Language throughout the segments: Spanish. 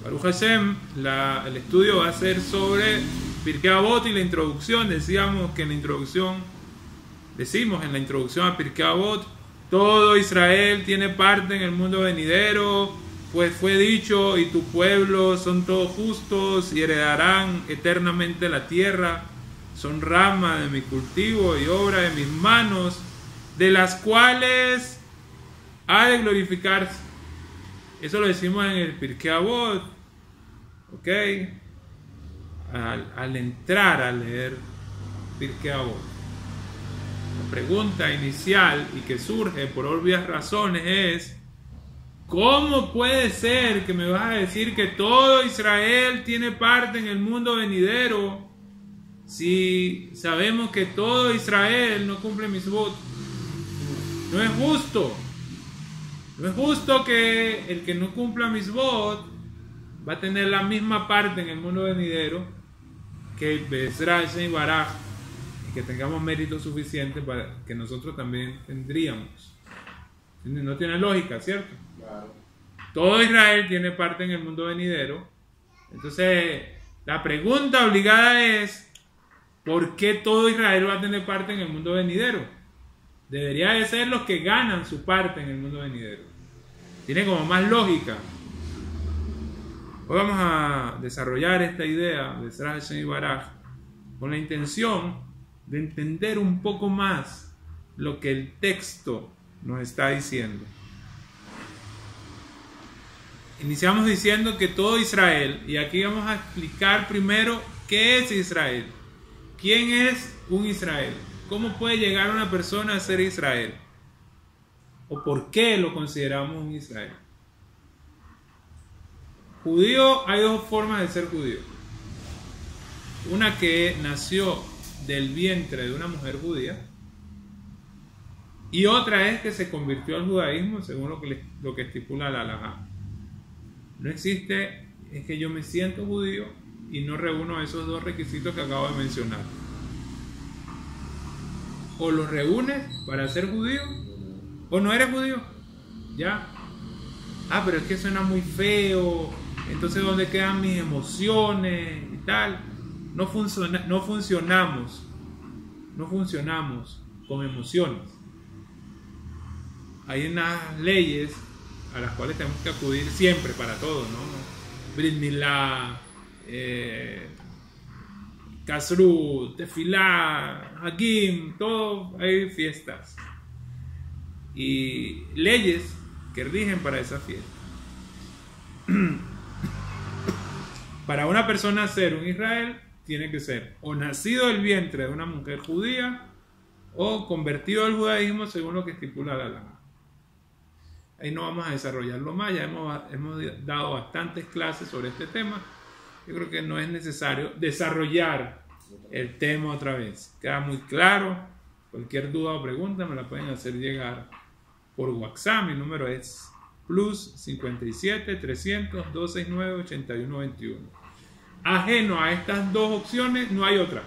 Baruch Hashem, el estudio va a ser sobre Pirkei Avot y la introducción. Decimos en la introducción a Pirkei Avot, todo Israel tiene parte en el mundo venidero, pues fue dicho, y tu pueblo son todos justos y heredarán eternamente la tierra, son rama de mi cultivo y obra de mis manos, de las cuales ha de glorificarse. Eso lo decimos en el Pirkei Avot, ¿ok? Al entrar a leer Pirkei Avot. La pregunta inicial y que surge por obvias razones es: ¿cómo puede ser que me vas a decir que todo Israel tiene parte en el mundo venidero si sabemos que todo Israel no cumple mitzvot? No es justo. No es justo que el que no cumpla mitzvot va a tener la misma parte en el mundo venidero que el Be'ezrat Hashem Baraj, y que tengamos mérito suficiente para que nosotros también tendríamos. No tiene lógica, ¿cierto? Claro. Todo Israel tiene parte en el mundo venidero. Entonces, la pregunta obligada es: ¿por qué todo Israel va a tener parte en el mundo venidero? Debería de ser los que ganan su parte en el mundo venidero. Tiene como más lógica. Hoy vamos a desarrollar esta idea de Be'ezrat Hashem Baraj con la intención de entender un poco más lo que el texto nos está diciendo. Iniciamos diciendo que todo Israel, y aquí vamos a explicar primero qué es Israel. ¿Quién es un Israel? ¿Cómo puede llegar una persona a ser Israel? ¿O por qué lo consideramos un Israel? Judío, hay dos formas de ser judío. Una que nació del vientre de una mujer judía, y otra es que se convirtió al judaísmo según lo que estipula la halajá. No existe, es que yo me siento judío y no reúno esos dos requisitos que acabo de mencionar. O los reúnes para ser judío, o no eres judío. Ya. Ah, pero es que suena muy feo. Entonces, ¿dónde quedan mis emociones y tal? No funcionamos con emociones. Hay unas leyes a las cuales tenemos que acudir siempre para todo, ¿no? Brit Milá, Kashrut, Tefilá, Hagim, todo, hay fiestas y leyes que rigen para esa fiesta. Para una persona ser un Israel, tiene que ser o nacido del vientre de una mujer judía o convertido al judaísmo según lo que estipula la halajá. Ahí no vamos a desarrollarlo más, ya hemos dado bastantes clases sobre este tema. Yo creo que no es necesario desarrollar el tema otra vez. Queda muy claro. Cualquier duda o pregunta me la pueden hacer llegar por WhatsApp. Mi número es +57 300 269 8121. Ajeno a estas dos opciones no hay otra.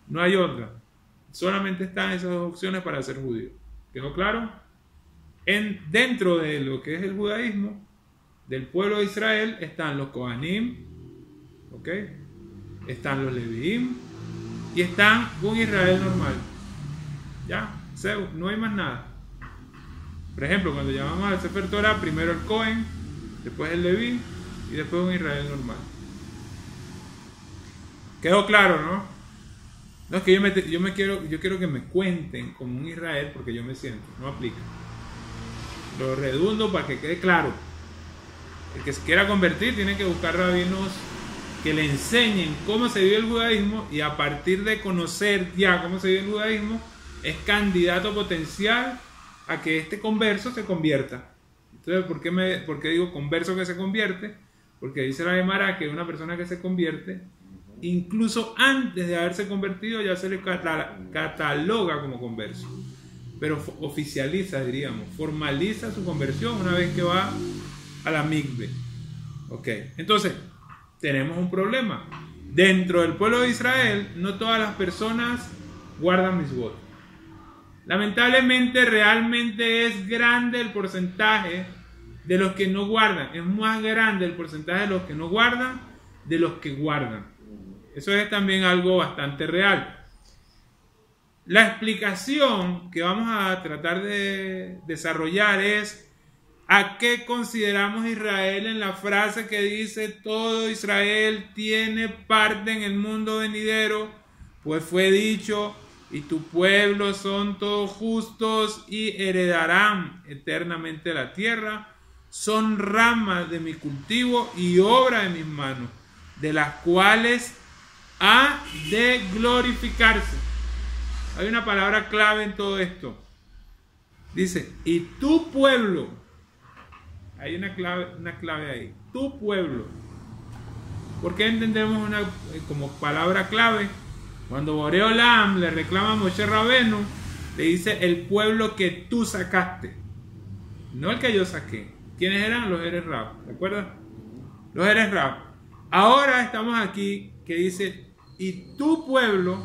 No hay otra. Solamente están esas dos opciones para ser judío. ¿Quedó claro? Dentro de lo que es el judaísmo, del pueblo de Israel, están los Kohanim, ¿ok? Están los Leviim y están un Israel normal. Ya, no hay más nada. Por ejemplo, cuando llamamos al Sefer Torah, primero el Cohen, después el Leví y después un Israel normal. ¿Quedó claro, no? No es que yo quiero que me cuenten como un Israel porque yo me siento, no aplica. Lo redundo para que quede claro. El que se quiera convertir tiene que buscar rabinos que le enseñen cómo se vive el judaísmo, y a partir de conocer ya cómo se vive el judaísmo, es candidato potencial a que este converso se convierta. Entonces, ¿por qué digo converso que se convierte? Porque dice la Gemara que una persona que se convierte, incluso antes de haberse convertido, ya se le cataloga como converso. Pero oficializa, diríamos, formaliza su conversión una vez que va a la mikve. Ok, entonces tenemos un problema. Dentro del pueblo de Israel, no todas las personas guardan mitzvot. Lamentablemente, realmente es grande el porcentaje de los que no guardan. Es más grande el porcentaje de los que no guardan de los que guardan. Eso es también algo bastante real. La explicación que vamos a tratar de desarrollar es ¿a qué consideramos Israel en la frase que dice todo Israel tiene parte en el mundo venidero? Pues fue dicho, y tu pueblo son todos justos y heredarán eternamente la tierra. Son ramas de mi cultivo y obra de mis manos, de las cuales ha de glorificarse. Hay una palabra clave en todo esto. Dice, y tu pueblo. Hay una clave ahí. Tu pueblo. ¿Por qué entendemos una como palabra clave? Cuando Boreolam le reclama a Moshe Rabenu, le dice el pueblo que tú sacaste. No el que yo saqué. ¿Quiénes eran? Los Eres Rab. ¿Te acuerdas? Los Eres Rab. Ahora estamos aquí que dice, y tu pueblo,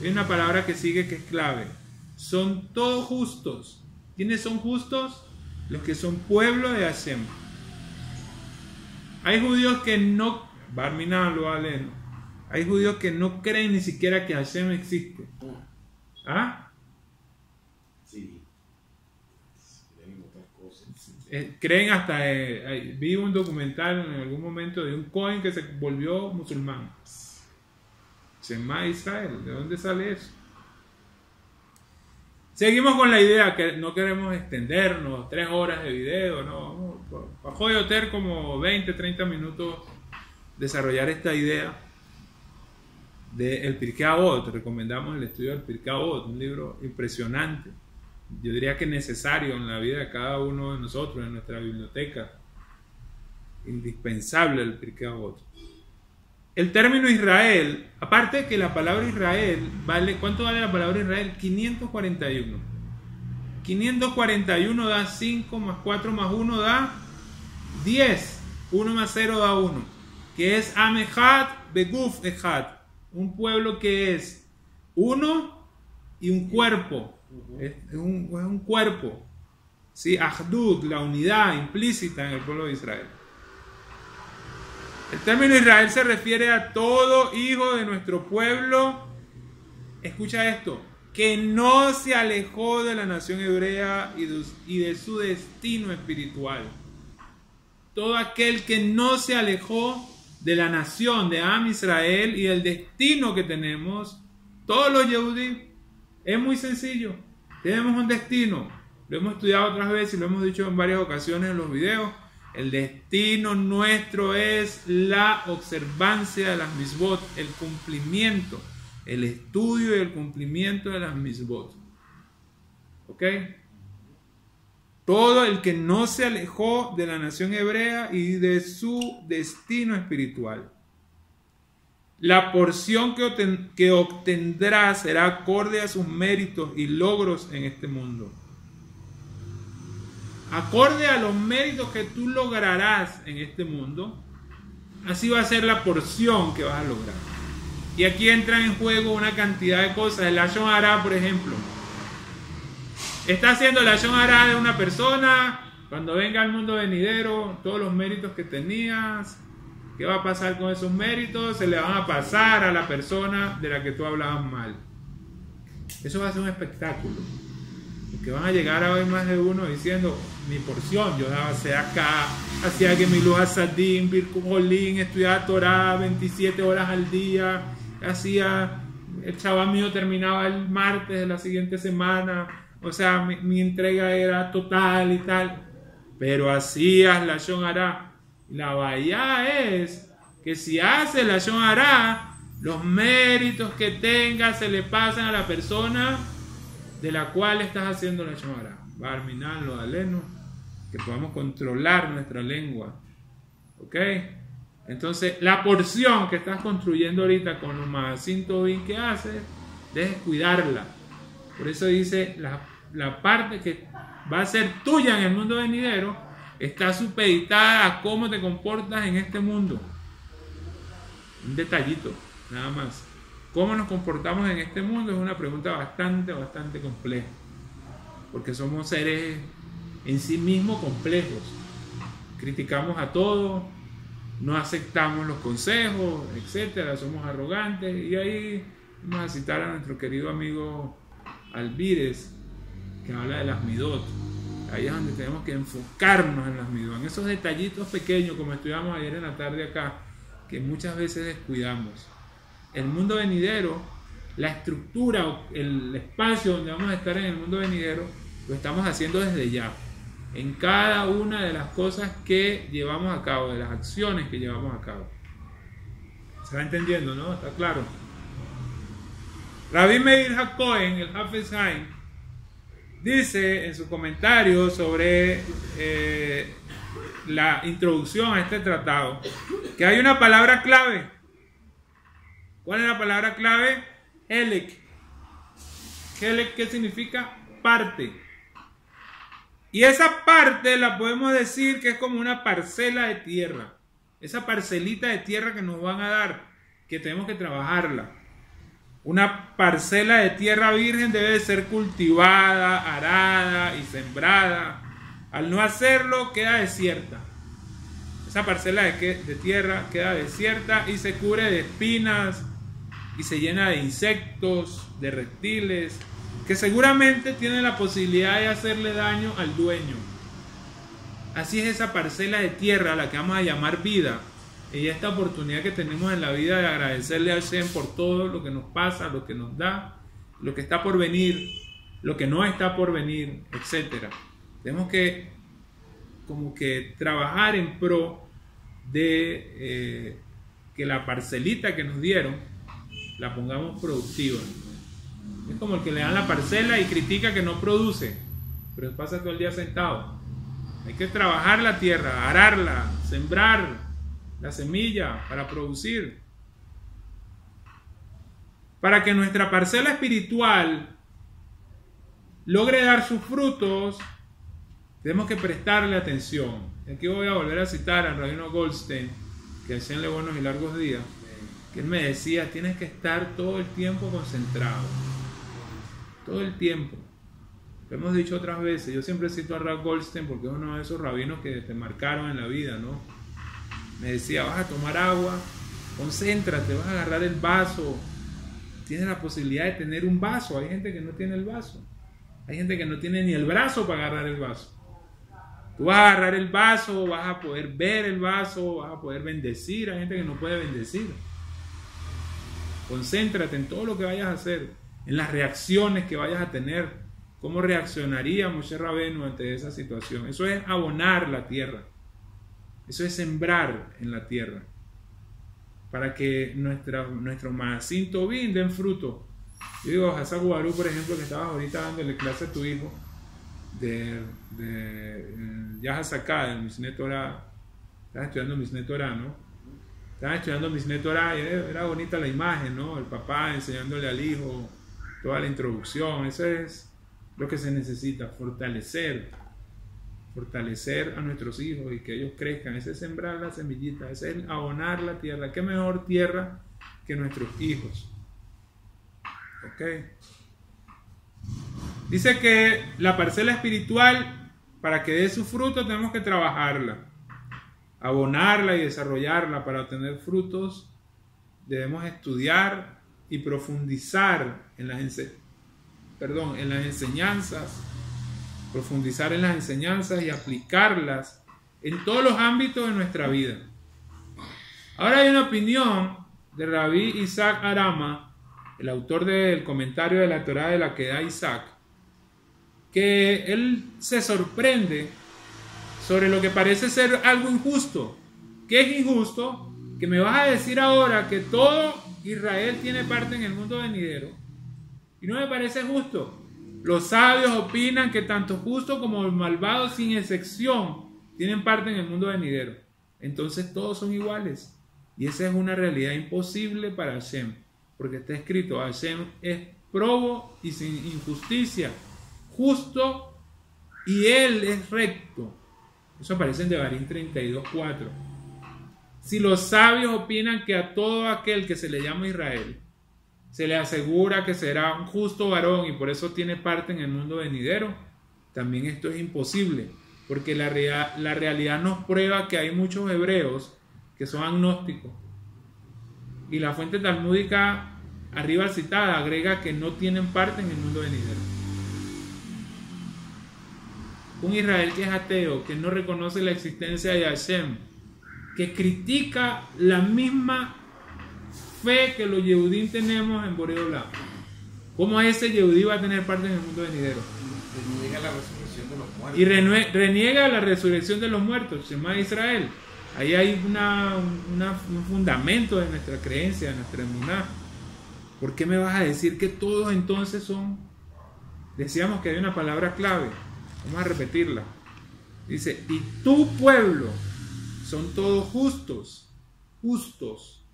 es una palabra que sigue que es clave. Son todos justos. ¿Quiénes son justos? Los que son pueblo de Hashem. Hay judíos que no, Barminan lo aleno. Hay judíos que no creen ni siquiera que Hashem existe. ¿Ah? Sí. Creen otras cosas. Creen hasta, vi un documental en algún momento de un Cohen que se volvió musulmán. Shema Israel, ¿de dónde sale eso? Seguimos con la idea que no queremos extendernos 3 horas de video, no, bajo de hotel como 20, 30 minutos desarrollar esta idea del Pirkei Avot. Recomendamos el estudio del Pirkei Avot, un libro impresionante, yo diría que necesario en la vida de cada uno de nosotros, en nuestra biblioteca, indispensable el Pirkei Avot. El término Israel, aparte que la palabra Israel vale, ¿cuánto vale la palabra Israel? 541. 541 da 5 más 4 más 1 da 10. 1 más 0 da 1. Que es Am Echad Beguf Echad. Un pueblo que es uno y un cuerpo. Es un cuerpo. ¿Sí? Ahdud, la unidad implícita en el pueblo de Israel. El término Israel se refiere a todo hijo de nuestro pueblo, escucha esto, que no se alejó de la nación hebrea y de su destino espiritual. Todo aquel que no se alejó de la nación de Am Israel y del destino que tenemos, todos los Yehudí, es muy sencillo. Tenemos un destino, lo hemos estudiado otras veces y lo hemos dicho en varias ocasiones en los videos. El destino nuestro es la observancia de las mitzvot, el cumplimiento, el estudio y el cumplimiento de las mitzvot. ¿Ok? Todo el que no se alejó de la nación hebrea y de su destino espiritual. La porción que obtendrá será acorde a sus méritos y logros en este mundo. Acorde a los méritos que tú lograrás en este mundo, así va a ser la porción que vas a lograr. Y aquí entran en juego una cantidad de cosas. El Lashon Hara, por ejemplo. Está haciendo el Lashon Hara de una persona. Cuando venga al mundo venidero, todos los méritos que tenías, ¿qué va a pasar con esos méritos? Se le van a pasar a la persona de la que tú hablabas mal. Eso va a ser un espectáculo. Porque van a llegar a ver más de uno diciendo, mi porción, yo daba acá, hacía que mi luz Sadim, Birku Jolín, estudiaba Torah 27 horas al día, hacía, el chaval mío terminaba el martes de la siguiente semana, o sea, mi entrega era total y tal, pero hacías la Lashon Hara. La bahía es que si haces la Lashon Hara, los méritos que tengas se le pasan a la persona de la cual estás haciendo la Lashon Hara. Barminan lo aleno, que podamos controlar nuestra lengua. ¿Ok? Entonces, la porción que estás construyendo ahorita con los Maasim Tovim que haces, debes cuidarla. Por eso dice, la parte que va a ser tuya en el mundo venidero está supeditada a cómo te comportas en este mundo. Un detallito, nada más. ¿Cómo nos comportamos en este mundo? Es una pregunta bastante compleja. Porque somos seres en sí mismos complejos. criticamos a todo, no aceptamos los consejos, etcétera, somos arrogantes. Y ahí vamos a citar a nuestro querido amigo Alvírez, que habla de las midot. Ahí es donde tenemos que enfocarnos en las midot, en esos detallitos pequeños, como estudiamos ayer en la tarde acá, que muchas veces descuidamos. El mundo venidero, la estructura, el espacio donde vamos a estar en el mundo venidero, lo estamos haciendo desde ya, en cada una de las cosas que llevamos a cabo, de las acciones que llevamos a cabo. ¿Se va entendiendo, no? ¿Está claro? Rabbi Meir HaKohen, el Hafez Haim, dice en su comentario sobre la introducción a este tratado que hay una palabra clave. ¿Cuál es la palabra clave? Helek. Helek, ¿qué significa? Parte. Y esa parte la podemos decir que es como una parcela de tierra. Esa parcelita de tierra que nos van a dar, que tenemos que trabajarla. Una parcela de tierra virgen debe de ser cultivada, arada y sembrada. Al no hacerlo, queda desierta. Esa parcela de tierra queda desierta y se cubre de espinas y se llena de insectos, de reptiles, que seguramente tienen la posibilidad de hacerle daño al dueño. Así es esa parcela de tierra a la que vamos a llamar vida. Y esta oportunidad que tenemos en la vida de agradecerle a Hashem por todo lo que nos pasa, lo que nos da, lo que está por venir, lo que no está por venir, etc. Tenemos que como que trabajar en pro de que la parcelita que nos dieron la pongamos productiva. Es como el que le dan la parcela y critica que no produce, pero pasa todo el día sentado. Hay que trabajar la tierra, ararla, sembrar la semilla para producir. Para que nuestra parcela espiritual logre dar sus frutos, tenemos que prestarle atención. Aquí voy a volver a citar al rabino Goldstein, que hacíanle buenos y largos días, que él me decía, tienes que estar todo el tiempo concentrado. Todo el tiempo. Lo hemos dicho otras veces. Yo siempre cito a Rab Goldstein porque es uno de esos rabinos que te marcaron en la vida, ¿no? Me decía, vas a tomar agua, concéntrate, vas a agarrar el vaso. Tienes la posibilidad de tener un vaso. Hay gente que no tiene el vaso. Hay gente que no tiene ni el brazo para agarrar el vaso. Tú vas a agarrar el vaso, vas a poder ver el vaso, vas a poder bendecir. Hay gente que no puede bendecir. Concéntrate en todo lo que vayas a hacer, en las reacciones que vayas a tener. ¿Cómo reaccionaría Moshe Rabenu ante esa situación? Eso es abonar la tierra. Eso es sembrar en la tierra. Para que nuestro Maasim Tovim den fruto. Yo digo, Hazak Guarú, por ejemplo, que estabas ahorita dándole clase a tu hijo de Yahazaká, del Mishneh Torah. Estabas estudiando Mishneh Torah, ¿no? Estabas estudiando Mishneh Torah y era bonita la imagen, ¿no? El papá enseñándole al hijo toda la introducción. Eso es lo que se necesita, fortalecer a nuestros hijos y que ellos crezcan. Ese es sembrar la semillita, ese es abonar la tierra. ¿Qué mejor tierra que nuestros hijos? ¿Ok? Dice que la parcela espiritual, para que dé su fruto, tenemos que trabajarla, abonarla y desarrollarla. Para obtener frutos debemos estudiar y profundizar en las enseñanzas, profundizar en las enseñanzas y aplicarlas en todos los ámbitos de nuestra vida. Ahora hay una opinión de Rabbi Isaac Arama, el autor del comentario de la Torá de la Akedah Isaac, que él se sorprende sobre lo que parece ser algo injusto. ¿Qué es injusto? Que me vas a decir ahora que todo Israel tiene parte en el mundo venidero. Y no me parece justo. Los sabios opinan que tanto justo como el malvado, sin excepción, tienen parte en el mundo venidero. Entonces todos son iguales. Y esa es una realidad imposible para Hashem. Porque está escrito, Hashem es probo y sin injusticia, justo y Él es recto. Eso aparece en Devarim 32:4. Si los sabios opinan que a todo aquel que se le llama Israel se le asegura que será un justo varón y por eso tiene parte en el mundo venidero, también esto es imposible. porque la realidad nos prueba que hay muchos hebreos que son agnósticos. Y la fuente talmúdica arriba citada agrega que no tienen parte en el mundo venidero. Un Israel que es ateo, que no reconoce la existencia de Hashem, que critica la misma fe que los Yehudim tenemos en Borei Olam. ¿Cómo ese Yehudí va a tener parte en el mundo venidero? Reniega la resurrección de los muertos. Y reniega la resurrección de los muertos, Shema Israel. Ahí hay un fundamento de nuestra creencia, de nuestra emuná. ¿Por qué me vas a decir que todos entonces son? Decíamos que hay una palabra clave. Vamos a repetirla. Dice, y tu pueblo son todos justos. Justos.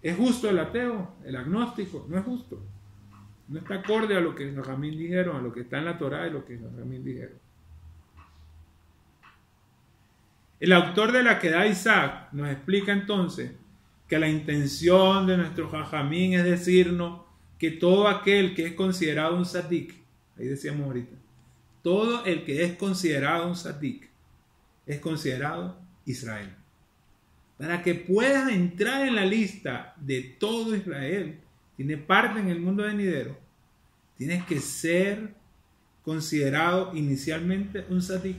¿Es justo el ateo? ¿El agnóstico? No es justo. No está acorde a lo que los Jamín dijeron, a lo que está en la Torá y lo que los Jamín dijeron. El autor de la Kedah Isaac nos explica entonces que la intención de nuestro Jajamín es decirnos que todo aquel que es considerado un sadik, ahí decíamos ahorita, todo el que es considerado un sadik es considerado Israel. Para que puedas entrar en la lista de todo Israel, tiene parte en el mundo venidero, tienes que ser considerado inicialmente un sadik.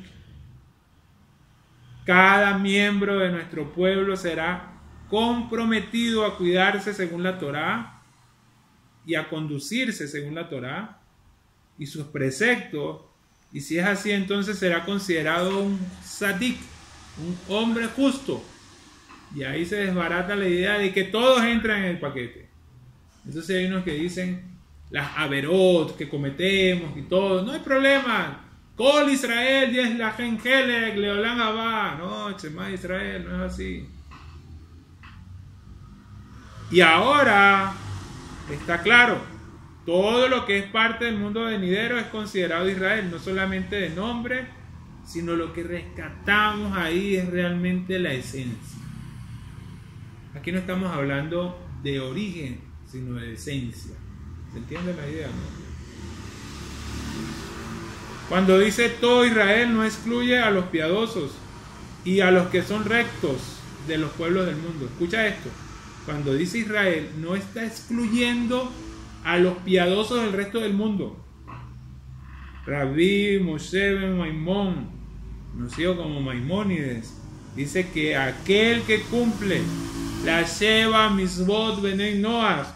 Cada miembro de nuestro pueblo será comprometido a cuidarse según la Torá y a conducirse según la Torá y sus preceptos, y si es así entonces será considerado un sadik, un hombre justo, y ahí se desbarata la idea de que todos entran en el paquete. Entonces hay unos que dicen las averot que cometemos y todo, no hay problema, Kol Israel y es la gengelek leolam abá, no, Shema Israel, no es así. Y ahora está claro, todo lo que es parte del mundo venidero es considerado Israel, no solamente de nombre, sino lo que rescatamos ahí es realmente la esencia. Aquí no estamos hablando de origen, sino de esencia. ¿Se entiende la idea, no? Cuando dice todo Israel no excluye a los piadosos y a los que son rectos de los pueblos del mundo. Escucha esto. Cuando dice Israel, no está excluyendo a los piadosos del resto del mundo. Rabí Moshe ben Maimón, conocido como Maimónides, dice que aquel que cumple la Sheva Mitzvot Benei Noach,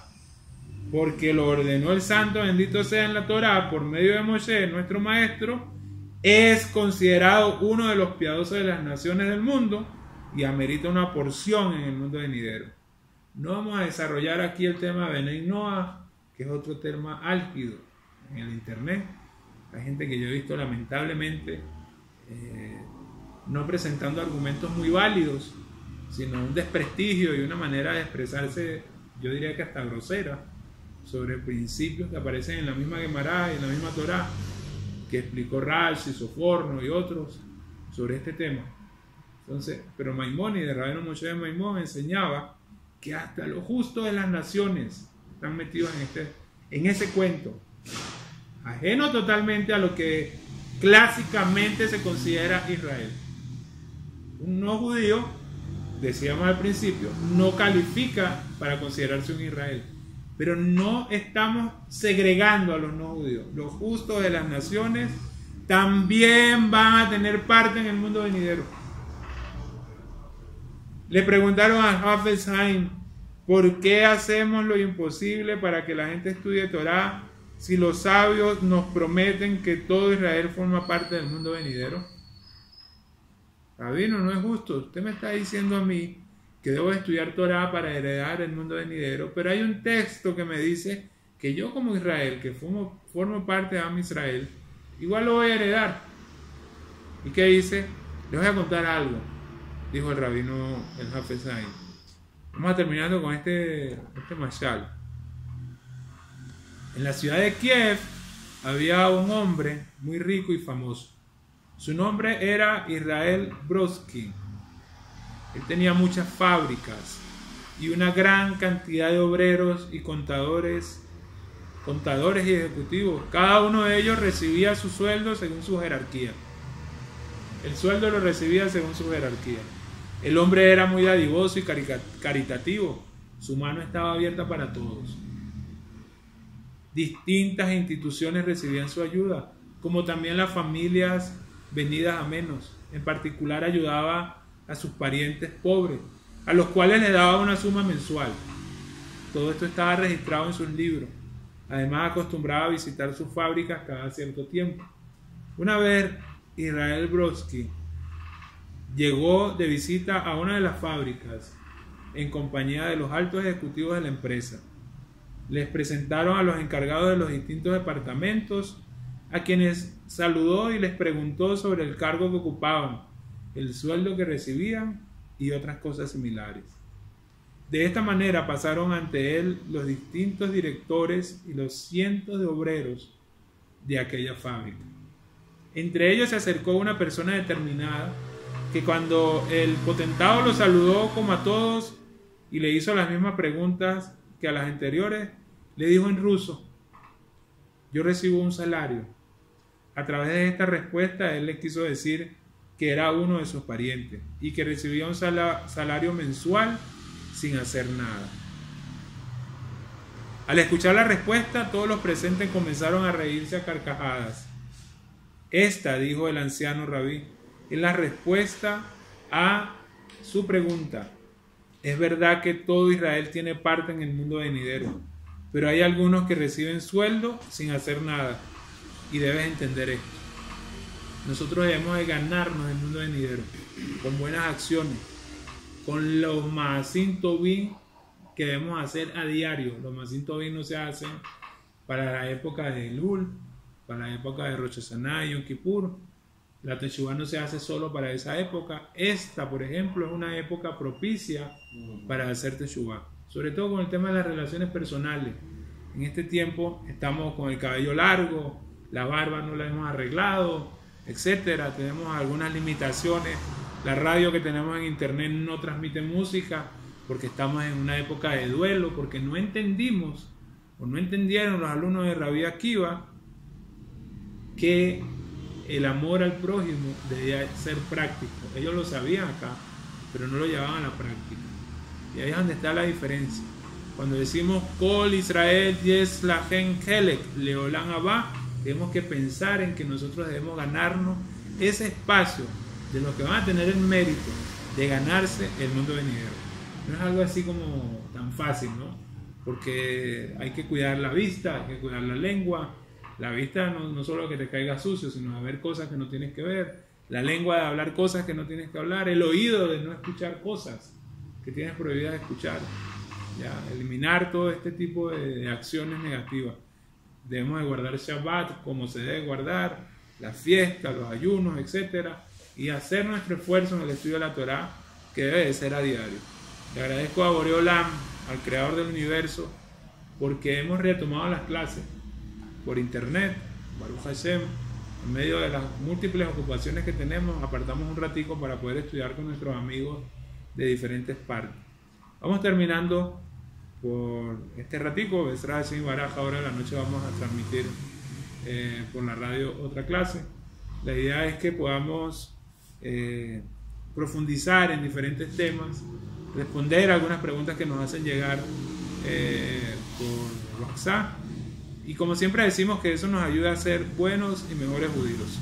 porque lo ordenó el santo, bendito sea en la Torá, por medio de Moshe, nuestro maestro, es considerado uno de los piadosos de las naciones del mundo y amerita una porción en el mundo venidero. No vamos a desarrollar aquí el tema de Benei Noach, que es otro tema álgido en el internet. Hay gente que yo he visto lamentablemente no presentando argumentos muy válidos, sino un desprestigio y una manera de expresarse, yo diría que hasta grosera, sobre principios que aparecen en la misma Gemara y en la misma Torá, que explicó Rashi, Soforno y otros sobre este tema. Entonces, pero Maimónides, Rabbeinu Moshe ben Maimón, enseñaba que hasta los justos de las naciones están metidos en ese cuento, ajeno totalmente a lo que clásicamente se considera Israel. Un no judío, decíamos al principio, no califica para considerarse un Israel. Pero no estamos segregando a los no judíos. Los justos de las naciones también van a tener parte en el mundo venidero. Le preguntaron a Hafez Haim, ¿por qué hacemos lo imposible para que la gente estudie Torá si los sabios nos prometen que todo Israel forma parte del mundo venidero? Rabino, no es justo. Usted me está diciendo a mí que debo estudiar Torá para heredar el mundo venidero, pero hay un texto que me dice que yo como Israel, que formo parte de Am Israel, igual lo voy a heredar. ¿Y qué dice? Les voy a contar algo, dijo el rabino el Hafez Haim. Vamos a terminando con este mashal. En la ciudad de Kiev había un hombre muy rico y famoso. Su nombre era Israel Brodsky. Él tenía muchas fábricas y una gran cantidad de obreros y contadores y ejecutivos. Cada uno de ellos recibía su sueldo según su jerarquía. El sueldo lo recibía según su jerarquía. El hombre era muy dadivoso y caritativo. Su mano estaba abierta para todos. Distintas instituciones recibían su ayuda, como también las familias venidas a menos. En particular ayudaba a sus parientes pobres, a los cuales le daba una suma mensual. Todo esto estaba registrado en sus libros. Además acostumbraba a visitar sus fábricas cada cierto tiempo. Una vez Israel Brodsky llegó de visita a una de las fábricas en compañía de los altos ejecutivos de la empresa. Les presentaron a los encargados de los distintos departamentos, a quienes saludó y les preguntó sobre el cargo que ocupaban, el sueldo que recibían y otras cosas similares. De esta manera pasaron ante él los distintos directores y los cientos de obreros de aquella fábrica. Entre ellos se acercó una persona determinada que cuando el potentado lo saludó como a todos y le hizo las mismas preguntas que a las anteriores, le dijo en ruso: yo recibo un salario. A través de esta respuesta él le quiso decir que era uno de sus parientes y que recibía un salario mensual sin hacer nada. Al escuchar la respuesta, todos los presentes comenzaron a reírse a carcajadas. Esta, dijo el anciano rabí, es la respuesta a su pregunta. Es verdad que todo Israel tiene parte en el mundo venidero, pero hay algunos que reciben sueldo sin hacer nada, y debes entender esto. Nosotros debemos de ganarnos el mundo venidero con buenas acciones, con los Maasim Tovim que debemos hacer a diario. Los Maasim Tovim no se hacen para la época de Elul, para la época de Rosh Hashanah y Yom Kippur. La Teshuvá no se hace solo para esa época. Esta, por ejemplo, es una época propicia para hacer Teshuvá, sobre todo con el tema de las relaciones personales. En este tiempo estamos con el cabello largo, la barba no la hemos arreglado, etcétera. Tenemos algunas limitaciones. La radio que tenemos en internet no transmite música porque estamos en una época de duelo, porque no entendimos o no entendieron los alumnos de Rabbi Akiva que el amor al prójimo debía ser práctico. Ellos lo sabían acá, pero no lo llevaban a la práctica. Y ahí es donde está la diferencia. Cuando decimos Kol Israel Yes Lahen Helek Leolam Abba, tenemos que pensar en que nosotros debemos ganarnos ese espacio de los que van a tener el mérito de ganarse el mundo venidero. No es algo así como tan fácil, ¿no? Porque hay que cuidar la vista, hay que cuidar la lengua. La vista no solo que te caiga sucio, sino de ver cosas que no tienes que ver. La lengua de hablar cosas que no tienes que hablar. El oído de no escuchar cosas que tienes prohibidas de escuchar. Ya, eliminar todo este tipo de acciones negativas. Debemos de guardar Shabbat como se debe guardar, las fiestas, los ayunos, etcétera, y hacer nuestro esfuerzo en el estudio de la Torá, que debe de ser a diario. Le agradezco a Borei Olam, al creador del universo, porque hemos retomado las clases por internet, Baruch Hashem, en medio de las múltiples ocupaciones que tenemos, apartamos un ratico para poder estudiar con nuestros amigos de diferentes partes. Vamos terminando por este ratico. Besra Hashem Baraj, ahora en la noche vamos a transmitir por la radio otra clase. La idea es que podamos profundizar en diferentes temas, responder algunas preguntas que nos hacen llegar por WhatsApp. Y como siempre decimos que eso nos ayuda a ser buenos y mejores judíos.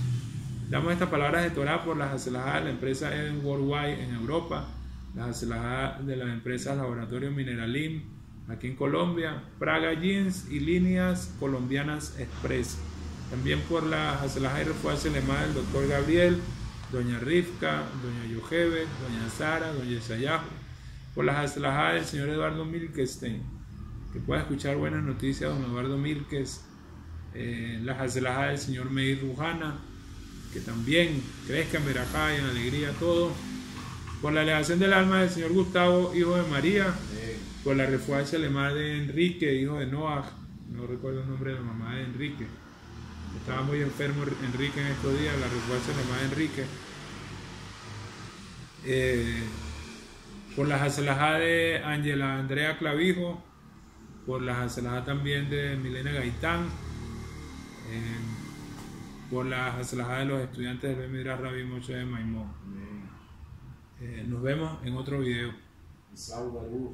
Damos estas palabras de Torah por las Haselajá de la empresa Eden Worldwide en Europa, las Haselajá de las empresas Laboratorio Mineralim aquí en Colombia, Praga Jeans y Líneas Colombianas Express. También por las Haselajá y Refuá Selema del doctor Gabriel, doña Rivka, doña Yohebet, doña Sara, doña Yesayahu. Por las Haselajá del señor Eduardo Milkestein, que pueda escuchar buenas noticias, don Eduardo Milques, las Haselajá del señor Meir Rujana, que también crezca en verajá y en alegría todo. Por la elevación del alma del señor Gustavo, hijo de María. Por la refuá Selema de Enrique, hijo de Noah, no recuerdo el nombre de la mamá de Enrique, estaba muy enfermo Enrique en estos días. La refuá Selema de Enrique. Por la Haselajá de Ángela Andrea Clavijo, por la Haselajá también de Milena Gaitán, por la haslajá de los estudiantes del Midrash Rabbi Moshe de Maimón. Nos vemos en otro video. Saúl Baruch.